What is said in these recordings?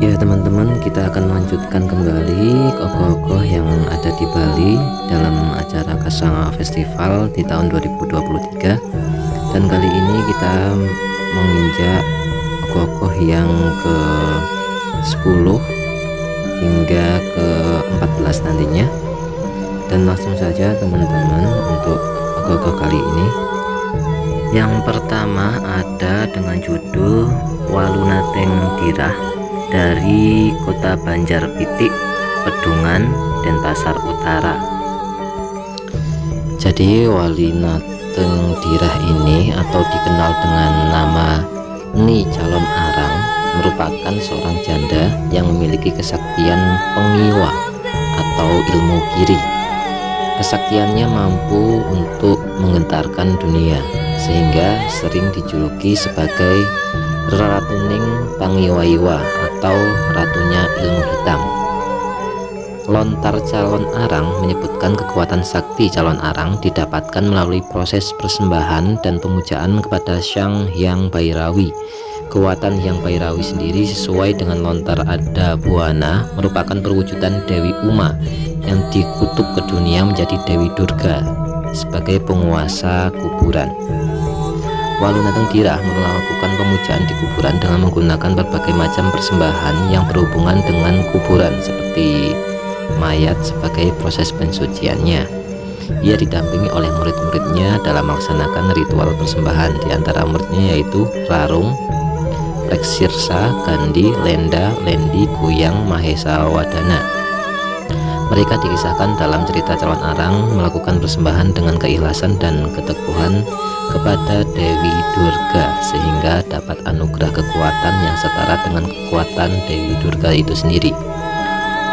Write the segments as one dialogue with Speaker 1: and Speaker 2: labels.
Speaker 1: Ya teman-teman, kita akan melanjutkan kembali ogoh-ogoh yang ada di Bali dalam acara Kasanga Festival di tahun 2023. Dan kali ini kita menginjak ogoh-ogoh yang ke 10 hingga ke 14 nantinya. Dan langsung saja teman-teman untuk ogoh-ogoh kali ini. Yang pertama ada dengan judul Walunateng Dirah dari Kota Banjarpitik, Pedungan, Denpasar Utara. Jadi Walunateng Dirah ini atau dikenal dengan nama Ni Calon Arang merupakan seorang janda yang memiliki kesaktian pengiwa atau ilmu kiri. Kesaktiannya mampu untuk menggentarkan dunia, sehingga sering dijuluki sebagai Ratuning Pangiwa-iwa atau Ratunya Ilmu Hitam. Lontar Calon Arang menyebutkan kekuatan sakti Calon Arang didapatkan melalui proses persembahan dan pemujaan kepada Sang Hyang Bhairawi. Kekuatan Hyang Bhairawi sendiri sesuai dengan lontar Ada Buana merupakan perwujudan Dewi Uma yang dikutuk ke dunia menjadi Dewi Durga sebagai penguasa kuburan. Walunateng Dirah melakukan pemujaan di kuburan dengan menggunakan berbagai macam persembahan yang berhubungan dengan kuburan seperti mayat sebagai proses pensuciannya. Ia didampingi oleh murid-muridnya dalam melaksanakan ritual persembahan. Di antara muridnya yaitu Rarung, Pleksirsa, Gandhi, Lenda, Lendi, Kuyang, Mahesa Wadana. Mereka dikisahkan dalam cerita Calon Arang melakukan persembahan dengan keikhlasan dan keteguhan kepada Dewi Durga sehingga dapat anugerah kekuatan yang setara dengan kekuatan Dewi Durga itu sendiri.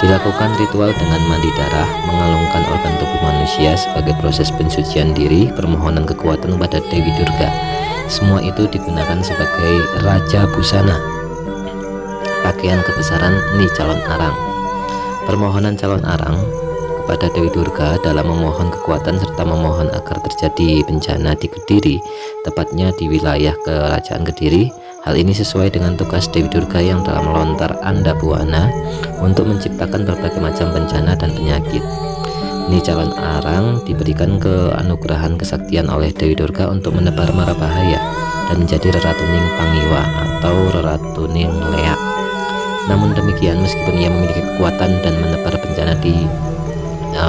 Speaker 1: Dilakukan ritual dengan mandi darah, mengalungkan organ tubuh manusia sebagai proses pensucian diri, permohonan kekuatan kepada Dewi Durga. Semua itu digunakan sebagai Raja Busana, pakaian kebesaran Ni Calon Arang. Permohonan Calon Arang kepada Dewi Durga dalam memohon kekuatan serta memohon agar terjadi bencana di Kediri, tepatnya di wilayah Kerajaan Kediri. Hal ini sesuai dengan tugas Dewi Durga yang dalam lontar Anda Buana untuk menciptakan berbagai macam bencana dan penyakit. Ni Calon Arang diberikan keanugerahan kesaktian oleh Dewi Durga untuk menebar mara bahaya dan menjadi Reratuning Pangiwa atau Reratuning Leak. Namun demikian, meskipun ia memiliki kekuatan dan menebar bencana di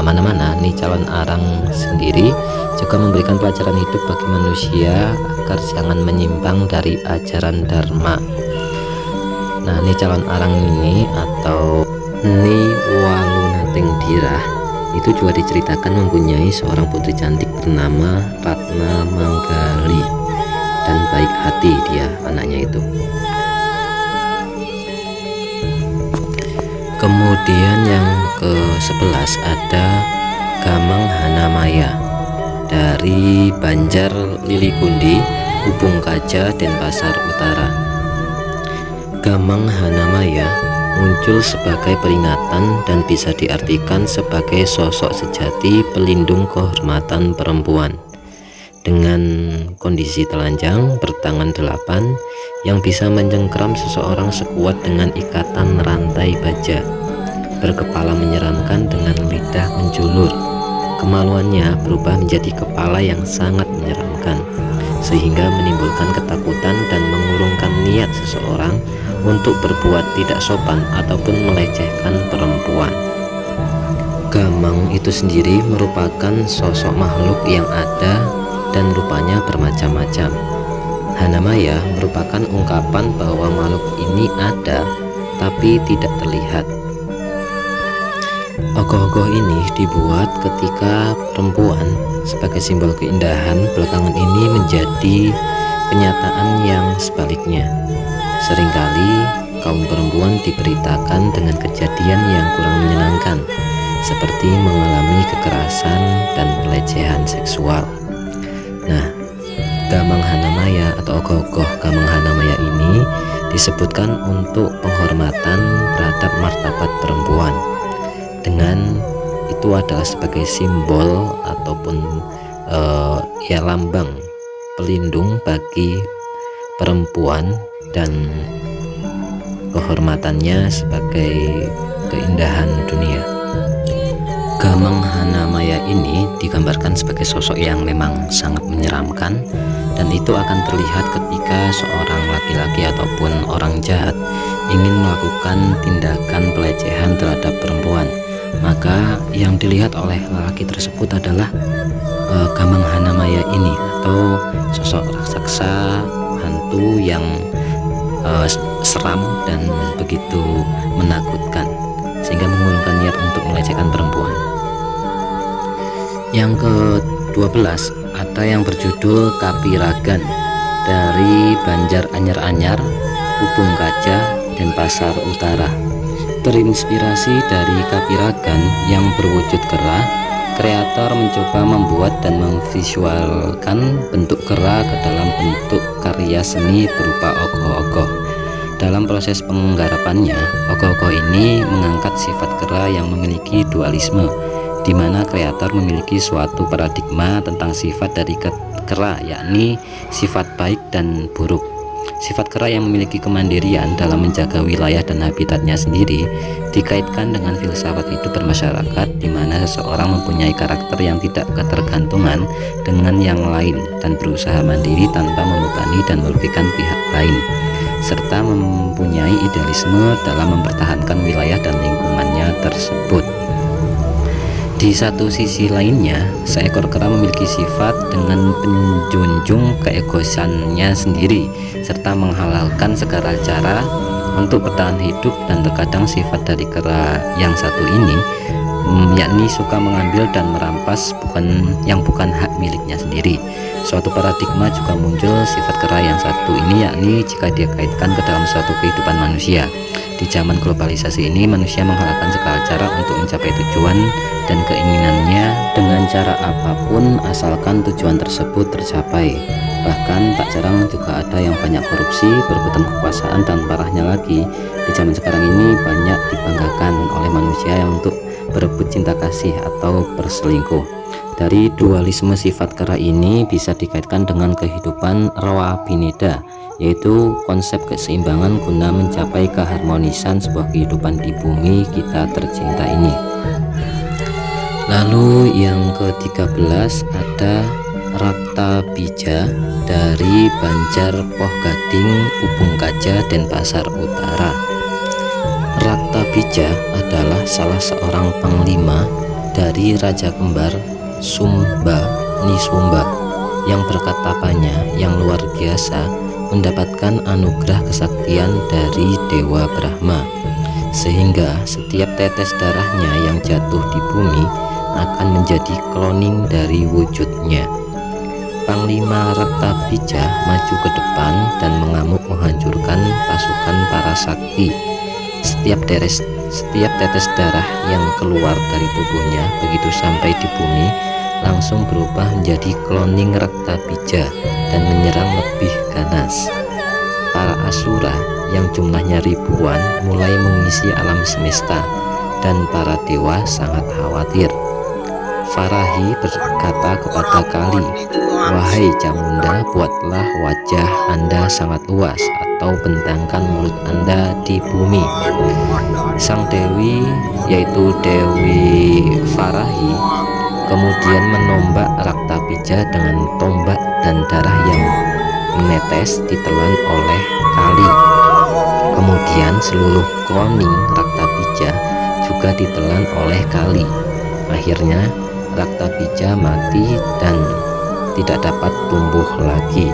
Speaker 1: mana-mana, Ni Calon Arang sendiri juga memberikan pelajaran hidup bagi manusia agar jangan menyimpang dari ajaran Dharma. Nah, Ni Calon Arang ini atau Ni Walunateng Dirah itu juga diceritakan mempunyai seorang putri cantik bernama Ratna Manggali, dan baik hati dia anaknya itu. Kemudian yang ke-11 ada Gamang Hanamaya dari Banjar Lilikundi, Hubung Kaja, Denpasar Utara. Gamang Hanamaya muncul sebagai peringatan dan bisa diartikan sebagai sosok sejati pelindung kehormatan perempuan dengan kondisi telanjang bertangan 8 yang bisa mencengkeram seseorang sekuat dengan ikatan rantai baja, berkepala menyeramkan dengan lidah menjulur. Kemaluannya berubah menjadi kepala yang sangat menyeramkan sehingga menimbulkan ketakutan dan mengurungkan niat seseorang untuk berbuat tidak sopan ataupun melecehkan perempuan. Gamang itu sendiri merupakan sosok makhluk yang ada dan rupanya bermacam-macam. Hanamaya merupakan ungkapan bahwa makhluk ini ada tapi tidak terlihat. Ogoh-ogoh ini dibuat ketika perempuan sebagai simbol keindahan belakangan ini menjadi kenyataan yang sebaliknya. Seringkali kaum perempuan diberitakan dengan kejadian yang kurang menyenangkan, seperti mengalami kekerasan dan pelecehan seksual. Nah, Gamang Hanamaya atau ogoh-ogoh Gamang Hanamaya ini disebutkan untuk penghormatan terhadap martabat perempuan. Dengan itu adalah sebagai simbol ataupun lambang pelindung bagi perempuan dan kehormatannya sebagai keindahan dunia. Gamang Hanamaya ini digambarkan sebagai sosok yang memang sangat menyeramkan, dan itu akan terlihat ketika seorang laki-laki ataupun orang jahat ingin melakukan tindakan pelecehan terhadap perempuan. Maka yang dilihat oleh lelaki tersebut adalah Gamang Hanamaya ini, atau sosok raksasa hantu yang seram dan begitu menakutkan, sehingga mengurungkan niat untuk melecehkan perempuan. Yang ke-12 ada yang berjudul Kapiragan dari Banjar Anyar-Anyar, Ubung Kaja, Denpasar Utara. Terinspirasi dari Kapiragan yang berwujud kera, kreator mencoba membuat dan memvisualkan bentuk kera ke dalam bentuk karya seni berupa ogoh-ogoh. Dalam proses penggarapannya, ogoh-ogoh ini mengangkat sifat kera yang memiliki dualisme, di mana kreator memiliki suatu paradigma tentang sifat dari kera, yakni sifat baik dan buruk. Sifat kera yang memiliki kemandirian dalam menjaga wilayah dan habitatnya sendiri dikaitkan dengan filsafat hidup bermasyarakat, di mana seseorang mempunyai karakter yang tidak ketergantungan dengan yang lain dan berusaha mandiri tanpa membebani dan merugikan pihak lain, serta mempunyai idealisme dalam mempertahankan wilayah dan lingkungannya tersebut. Di satu sisi lainnya, seekor kera memiliki sifat dengan menjunjung keegoisannya sendiri serta menghalalkan segala cara untuk bertahan hidup, dan terkadang sifat dari kera yang satu ini yakni suka mengambil dan merampas bukan hak miliknya sendiri. Suatu paradigma juga muncul sifat kera yang satu ini, yakni jika dikaitkan ke dalam suatu kehidupan manusia. Di zaman globalisasi ini, manusia menghalalkan segala cara untuk mencapai tujuan dan keinginannya dengan cara apapun asalkan tujuan tersebut tercapai. Bahkan tak jarang juga ada yang banyak korupsi, berebutan kekuasaan, dan parahnya lagi di zaman sekarang ini banyak dibanggakan oleh manusia yang untuk berebut cinta kasih atau berselingkuh. Dari dualisme sifat kera ini bisa dikaitkan dengan kehidupan Rawa Bineda, yaitu konsep keseimbangan guna mencapai keharmonisan sebuah kehidupan di bumi kita tercinta ini. Lalu yang ke-13 ada Raktabija dari Banjar Poh Gading, Ubung Kaja, Denpasar Utara. Raktabija adalah salah seorang panglima dari Raja Kembar Sumba Nisumba yang berkat tapanya yang luar biasa mendapatkan anugerah kesaktian dari Dewa Brahma, sehingga setiap tetes darahnya yang jatuh di bumi akan menjadi kloning dari wujudnya. Panglima Raktabija maju ke depan dan mengamuk menghancurkan pasukan para sakti. Setiap tetes darah yang keluar dari tubuhnya begitu sampai di bumi langsung berubah menjadi kloning Raktabija dan menyerang lebih ganas. Para asura yang jumlahnya ribuan mulai mengisi alam semesta, dan para dewa sangat khawatir. Farahi berkata kepada Kali, "Wahai Camunda, buatlah wajah Anda sangat luas atau bentangkan mulut Anda di bumi." Sang dewi, yaitu Dewi Farahi, kemudian menombak Raktabija dengan tombak, dan darah yang menetes ditelan oleh Kali. Kemudian seluruh kloning Raktabija juga ditelan oleh Kali. Akhirnya Raktabija mati dan tidak dapat tumbuh lagi.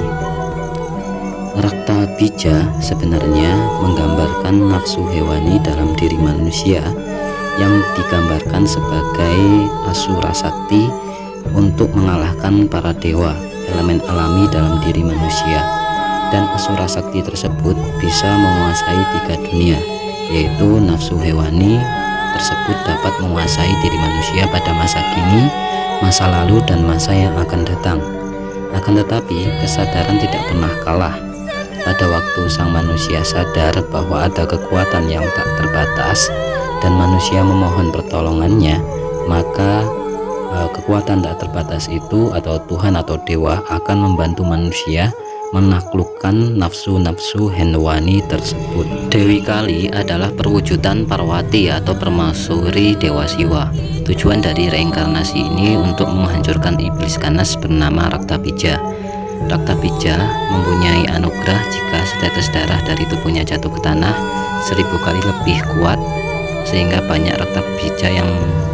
Speaker 1: Raktabija sebenarnya menggambarkan nafsu hewani dalam diri manusia yang digambarkan sebagai asura sakti untuk mengalahkan para dewa, elemen alami dalam diri manusia. Dan asura sakti tersebut bisa menguasai 3 dunia, yaitu nafsu hewani tersebut dapat menguasai diri manusia pada masa kini, masa lalu, dan masa yang akan datang. Akan tetapi kesadaran tidak pernah kalah. Pada waktu sang manusia sadar bahwa ada kekuatan yang tak terbatas dan manusia memohon pertolongannya, maka kekuatan tak terbatas itu atau Tuhan atau dewa akan membantu manusia menaklukkan nafsu-nafsu hewani tersebut. Dewi Kali adalah perwujudan Parwati atau permaisuri Dewa Siwa. Tujuan dari reinkarnasi ini untuk menghancurkan iblis ganas bernama Raktabija. Raktabija mempunyai anugerah jika setetes darah dari tubuhnya jatuh ke tanah 1000 kali lebih kuat, sehingga banyak Raktabija yang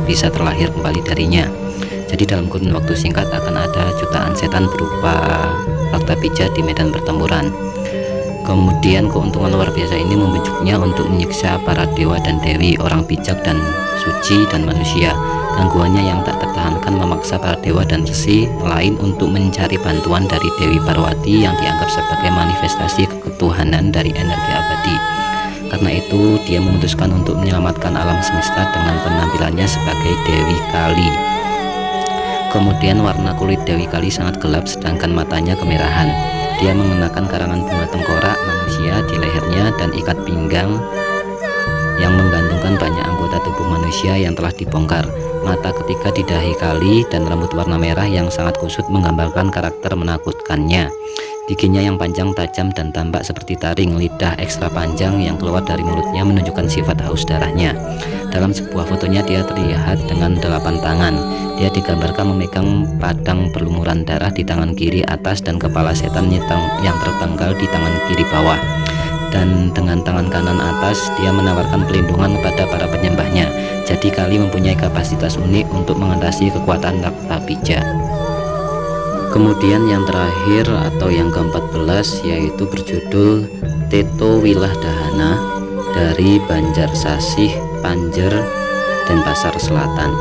Speaker 1: bisa terlahir kembali darinya. Jadi dalam kurun waktu singkat akan ada jutaan setan berupa Raktabija di medan pertempuran. Kemudian keuntungan luar biasa ini membujuknya untuk menyiksa para dewa dan dewi, orang bijak dan suci dan manusia. Gangguannya yang tak tertahankan memaksa para dewa dan resi lain untuk mencari bantuan dari Dewi Parwati yang dianggap sebagai manifestasi ketuhanan dari energi abadi. Karena itu dia memutuskan untuk menyelamatkan alam semesta dengan penampilannya sebagai Dewi Kali. Kemudian warna kulit Dewi Kali sangat gelap sedangkan matanya kemerahan. Dia mengenakan karangan bunga tengkorak manusia di lehernya dan ikat pinggang yang menggantungkan banyak anggota tubuh manusia yang telah dibongkar. Mata ketiga di dahi Kali dan rambut warna merah yang sangat kusut menggambarkan karakter menakutkannya. Giginya yang panjang, tajam, dan tampak seperti taring. Lidah ekstra panjang yang keluar dari mulutnya menunjukkan sifat haus darahnya. Dalam sebuah fotonya dia terlihat dengan 8 tangan. Dia digambarkan memegang padang berlumuran darah di tangan kiri atas dan kepala setan yang terpenggal di tangan kiri bawah. Dan dengan tangan kanan atas dia menawarkan pelindungan kepada para penyembahnya. Jadi Kali mempunyai kapasitas unik untuk mengatasi kekuatan Raktabija. Kemudian yang terakhir atau yang ke-14 yaitu berjudul Teto Wilahdahana dari Banjarsasih, Panjer, Denpasar Selatan.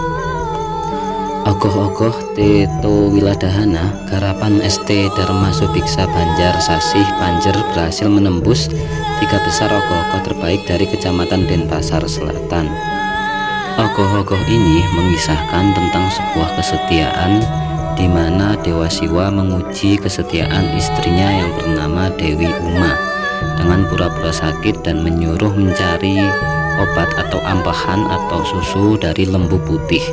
Speaker 1: Ogoh-ogoh Teto Wilahdahana garapan ST Dharma Subiksa Banjarsasih, Panjer berhasil menembus 3 besar ogoh-ogoh terbaik dari Kecamatan Denpasar Selatan. Ogoh-ogoh ini mengisahkan tentang sebuah kesetiaan di mana Dewa Siwa menguji kesetiaan istrinya yang bernama Dewi Uma dengan pura-pura sakit dan menyuruh mencari obat atau ampahan atau susu dari lembu putih.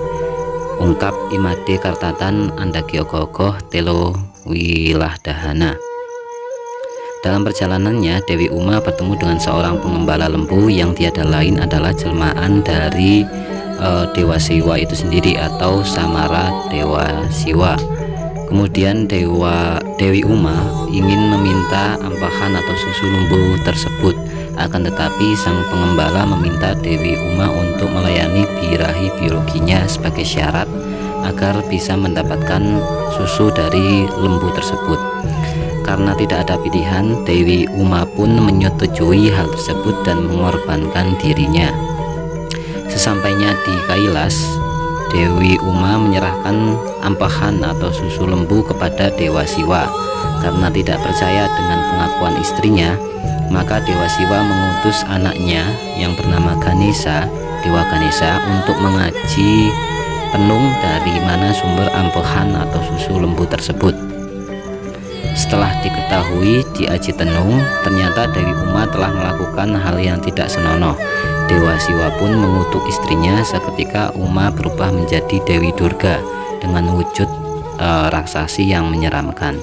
Speaker 1: Ungkap Imade Kartatan Andaki Ogoh-ogoh Telo Wilahdahana. Dalam perjalanannya Dewi Uma bertemu dengan seorang pengembala lembu yang tiada lain adalah jelmaan dari Dewa Siwa itu sendiri atau Samara Dewa Siwa. Kemudian Dewi Uma ingin meminta ampahan atau susu lembu tersebut, akan tetapi sang pengembala meminta Dewi Uma untuk melayani birahi biologinya sebagai syarat agar bisa mendapatkan susu dari lembu tersebut. Karena tidak ada pilihan, Dewi Uma pun menyetujui hal tersebut dan mengorbankan dirinya. Sesampainya di Kailas, Dewi Uma menyerahkan ampahan atau susu lembu kepada Dewa Siwa. Karena tidak percaya dengan pengakuan istrinya, maka Dewa Siwa mengutus anaknya yang bernama Ganesha, Dewa Ganesha, untuk mengaji penung dari mana sumber ampahan atau susu lembu tersebut. Setelah diketahui di Aji Tenung, ternyata Dewi Uma telah melakukan hal yang tidak senonoh. Dewa Siwa pun mengutuk istrinya. Seketika Uma berubah menjadi Dewi Durga dengan wujud raksasi yang menyeramkan.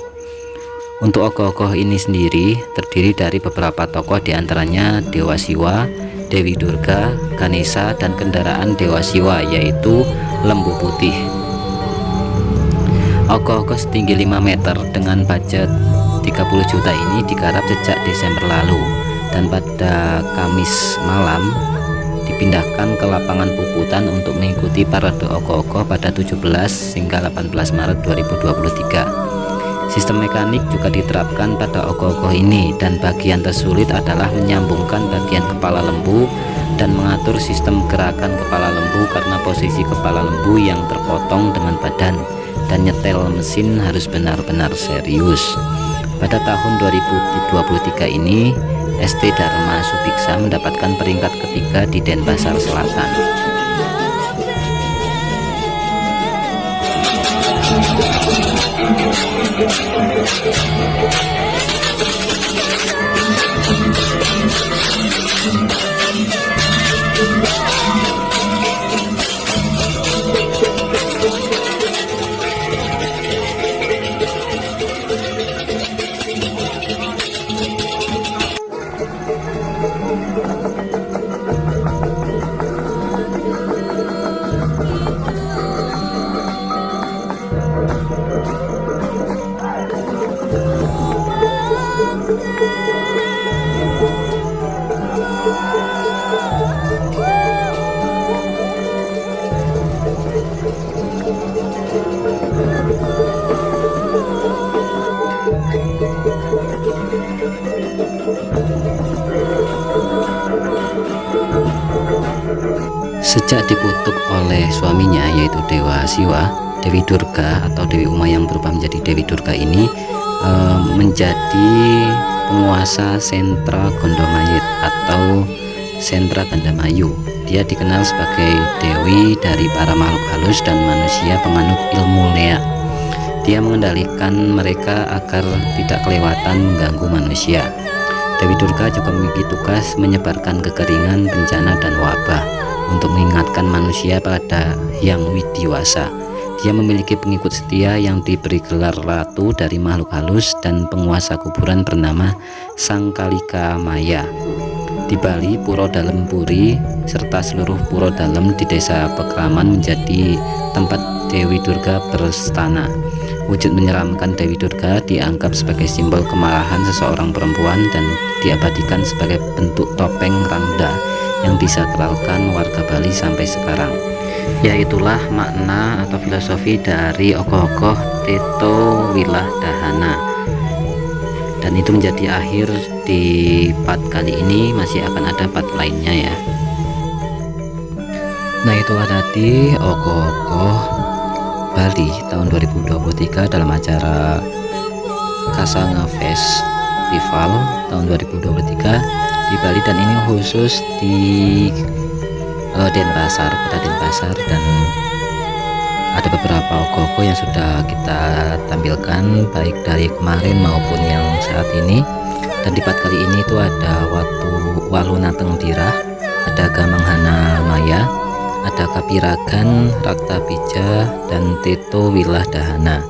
Speaker 1: Untuk ogoh-ogoh ini sendiri terdiri dari beberapa tokoh, diantaranya Dewa Siwa, Dewi Durga, Ganesha, dan kendaraan Dewa Siwa yaitu lembu putih. Ogoh-ogoh setinggi 5 meter dengan budget 30 juta ini digarap sejak Desember lalu, dan pada Kamis malam dipindahkan ke lapangan Puputan untuk mengikuti parade ogoh-ogoh pada 17 hingga 18 Maret 2023. Sistem mekanik juga diterapkan pada ogoh-ogoh ini, dan bagian tersulit adalah menyambungkan bagian kepala lembu dan mengatur sistem gerakan kepala lembu karena posisi kepala lembu yang terpotong dengan badan, dan nyetel mesin harus benar-benar serius. Pada tahun 2023 ini ST Dharma Subiksa mendapatkan peringkat ketiga di Denpasar Selatan. Sejak dikutuk oleh suaminya yaitu Dewa Siwa, Dewi Durga atau Dewi Uma yang berubah menjadi Dewi Durga ini menjadi penguasa sentra Gondomayit atau sentra Gandamayu. Dia dikenal sebagai dewi dari para makhluk halus dan manusia penganut ilmu Lea. Dia mengendalikan mereka agar tidak kelewatan mengganggu manusia. Dewi Durga juga memiliki tugas menyebarkan kekeringan, bencana, dan wabah untuk mengingatkan manusia pada Hyang Widiwasa. Dia memiliki pengikut setia yang diberi gelar ratu dari makhluk halus dan penguasa kuburan bernama Sangkalika Maya. Di Bali, Puro Dalem Puri serta seluruh puro dalem di desa Pekraman menjadi tempat Dewi Durga berstana. Wujud menyeramkan Dewi Durga dianggap sebagai simbol kemarahan seseorang perempuan dan diabadikan sebagai bentuk topeng rangda yang disakralkan warga Bali sampai sekarang. Yaitulah makna atau filosofi dari ogoh-ogoh Teto Wilah Dahana. Dan itu menjadi akhir di part kali ini, masih akan ada part lainnya ya. Nah, itulah tadi ogoh-ogoh Bali tahun 2023 dalam acara Kasanga Festival tahun 2023 di Bali, dan ini khusus di Denpasar, kota Denpasar, dan ada beberapa ogoh-ogoh yang sudah kita tampilkan baik dari kemarin maupun yang saat ini. Dan di part kali ini itu ada Walunateng Dirah, ada Gamanghana Maya, ada Kapiragan, Raktabija, dan Teto Wilah Dahana.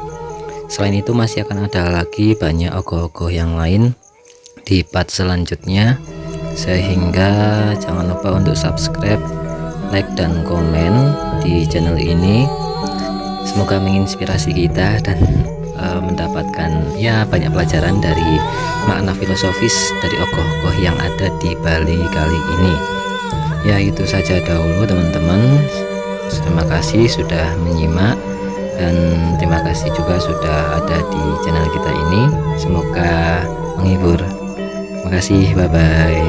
Speaker 1: Selain itu masih akan ada lagi banyak ogoh-ogoh yang lain di part selanjutnya, sehingga jangan lupa untuk subscribe, like, dan komen di channel ini. Semoga menginspirasi kita dan mendapatkan ya banyak pelajaran dari makna filosofis dari ogoh-ogoh yang ada di Bali kali ini. Ya, itu saja dahulu teman-teman. Terima kasih sudah menyimak, dan terima kasih juga sudah ada di channel kita ini. Semoga menghibur. Terima kasih, bye bye.